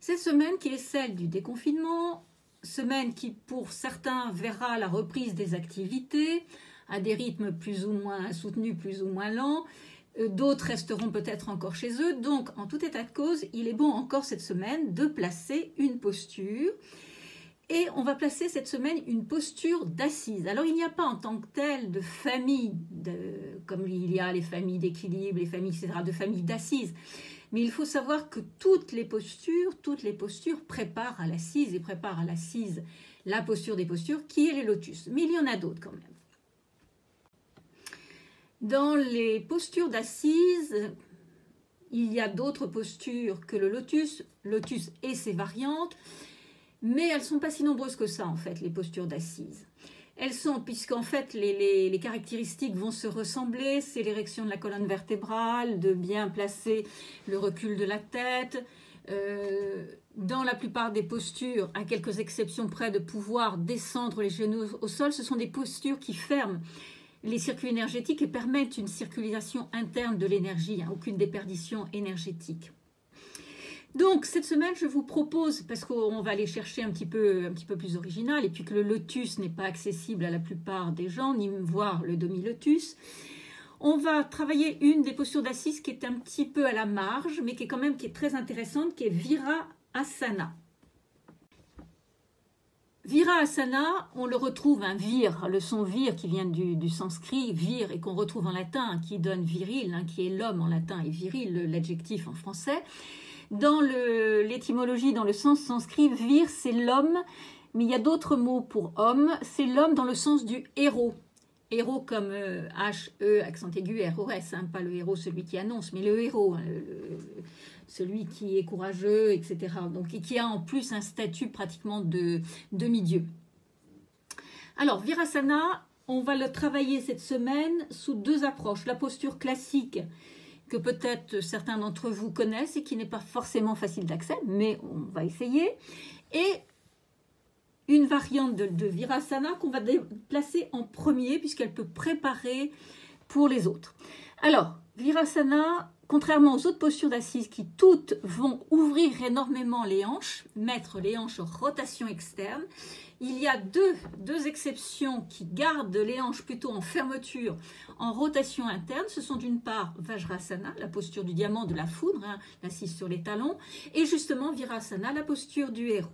Cette semaine qui est celle du déconfinement, semaine qui pour certains verra la reprise des activités à des rythmes plus ou moins soutenus, plus ou moins lents. D'autres resteront peut-être encore chez eux. Donc, en tout état de cause, il est bon encore cette semaine de placer une posture. Et on va placer cette semaine une posture d'assise. Alors, il n'y a pas en tant que tel de famille, comme il y a les familles d'équilibre, les familles, etc., de familles d'assises. Mais il faut savoir que toutes les postures préparent à l'assise et préparent à l'assise la posture des postures qui est le lotus. Mais il y en a d'autres quand même. Dans les postures d'assise, il y a d'autres postures que le lotus et ses variantes, mais elles ne sont pas si nombreuses que ça en fait, les postures d'assise. Elles sont, puisqu'en fait les caractéristiques vont se ressembler, c'est l'érection de la colonne vertébrale, de bien placer le recul de la tête, dans la plupart des postures, à quelques exceptions près, de pouvoir descendre les genoux au sol, ce sont des postures qui ferment les circuits énergétiques et permettent une circulation interne de l'énergie, aucune déperdition énergétique. Donc, cette semaine, je vous propose, parce qu'on va aller chercher un petit peu plus original, et puis que le lotus n'est pas accessible à la plupart des gens, ni voir le demi-lotus, on va travailler une des postures d'assise qui est un petit peu à la marge, mais qui est très intéressante, qui est Virasana. Virasana, on le retrouve, le son vir qui vient du sanskrit, vir, et qu'on retrouve en latin, qui donne viril, qui est l'homme en latin, et viril, l'adjectif en français. Dans l'étymologie, dans le sens sanskrit, vir, c'est l'homme, mais il y a d'autres mots pour homme, c'est l'homme dans le sens du héros. Héros comme H-E, accent aigu, R-O-S, pas le héros, celui qui annonce, mais le héros, celui qui est courageux, etc. Donc, et qui a en plus un statut pratiquement de demi-dieu. Alors, Virasana, on va le travailler cette semaine sous deux approches. La posture classique, que peut-être certains d'entre vous connaissent et qui n'est pas forcément facile d'accès, mais on va essayer. Et une variante de Virasana qu'on va placer en premier, puisqu'elle peut préparer pour les autres. Alors, Virasana, contrairement aux autres postures d'assise qui toutes vont ouvrir énormément les hanches, mettre les hanches en rotation externe, il y a deux exceptions qui gardent les hanches plutôt en fermeture, en rotation interne. Ce sont d'une part Vajrasana, la posture du diamant, de la foudre, l'assise sur les talons, et justement Virasana, la posture du héros.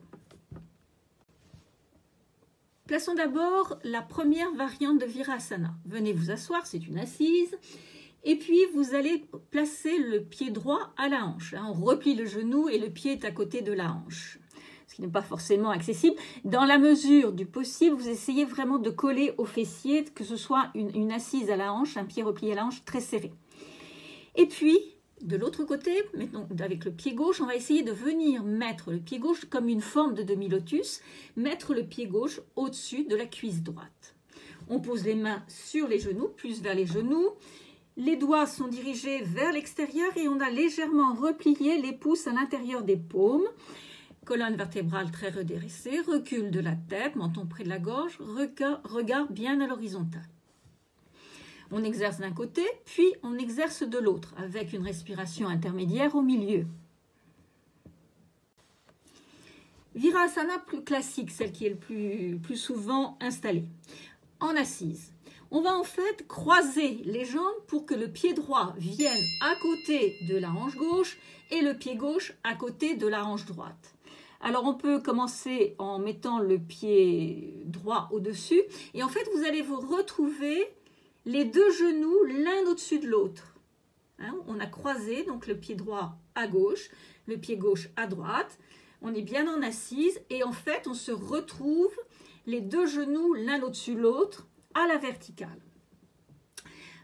Plaçons d'abord la première variante de Virasana. Venez vous asseoir, c'est une assise. Et puis, vous allez placer le pied droit à la hanche. On replie le genou et le pied est à côté de la hanche, ce qui n'est pas forcément accessible. Dans la mesure du possible, vous essayez vraiment de coller au fessier, que ce soit une assise à la hanche, un pied replié à la hanche très serré. Et puis, de l'autre côté, maintenant avec le pied gauche, on va essayer de venir mettre le pied gauche comme une forme de demi-lotus, mettre le pied gauche au-dessus de la cuisse droite. On pose les mains sur les genoux, plus vers les genoux. Les doigts sont dirigés vers l'extérieur et on a légèrement replié les pouces à l'intérieur des paumes. Colonne vertébrale très redressée, recul de la tête, menton près de la gorge, regard bien à l'horizontale. On exerce d'un côté, puis on exerce de l'autre, avec une respiration intermédiaire au milieu. Virasana plus classique, celle qui est le plus souvent installée, en assise. On va en fait croiser les jambes pour que le pied droit vienne à côté de la hanche gauche et le pied gauche à côté de la hanche droite. Alors on peut commencer en mettant le pied droit au-dessus et en fait vous allez vous retrouver les deux genoux l'un au-dessus de l'autre. On a croisé donc le pied droit à gauche, le pied gauche à droite. On est bien en assise et en fait on se retrouve les deux genoux l'un au-dessus de l'autre à la verticale.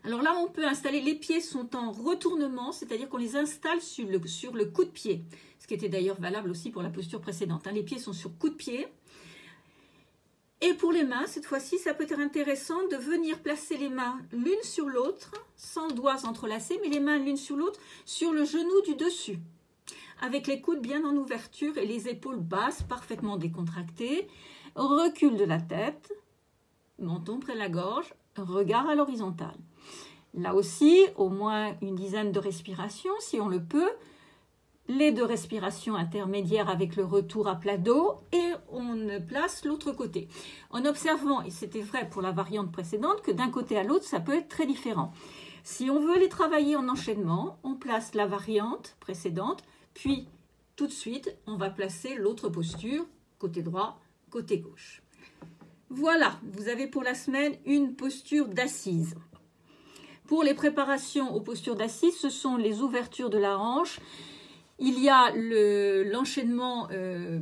Alors là, on peut installer, les pieds sont en retournement, c'est-à-dire qu'on les installe sur le coup de pied, ce qui était d'ailleurs valable aussi pour la posture précédente. Les pieds sont sur coup de pied. Et pour les mains, cette fois-ci, ça peut être intéressant de venir placer les mains l'une sur l'autre, sans doigts entrelacés, mais les mains l'une sur l'autre, sur le genou du dessus, avec les coudes bien en ouverture et les épaules basses, parfaitement décontractées. Recul de la tête, menton près de la gorge, regard à l'horizontale. Là aussi, au moins une dizaine de respirations, si on le peut, les 2 respirations intermédiaires avec le retour à plat dos et on place l'autre côté. En observant, et c'était vrai pour la variante précédente, que d'un côté à l'autre, ça peut être très différent. Si on veut les travailler en enchaînement, on place la variante précédente, puis tout de suite, on va placer l'autre posture, côté droit, côté gauche. Voilà, vous avez pour la semaine une posture d'assise. Pour les préparations aux postures d'assise, ce sont les ouvertures de la hanche. Il y a l'enchaînement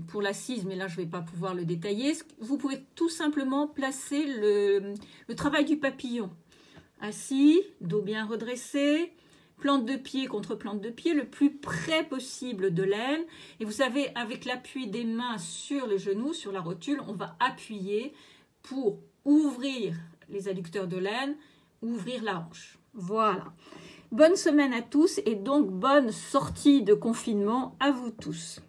pour l'assise, mais là je ne vais pas pouvoir le détailler. Vous pouvez tout simplement placer le travail du papillon. Assis, dos bien redressé, plante de pied contre plante de pied, le plus près possible de l'aine. Et vous savez, avec l'appui des mains sur les genoux, sur la rotule, on va appuyer pour ouvrir les adducteurs de l'aine, ouvrir la hanche. Voilà. Bonne semaine à tous et donc bonne sortie de confinement à vous tous.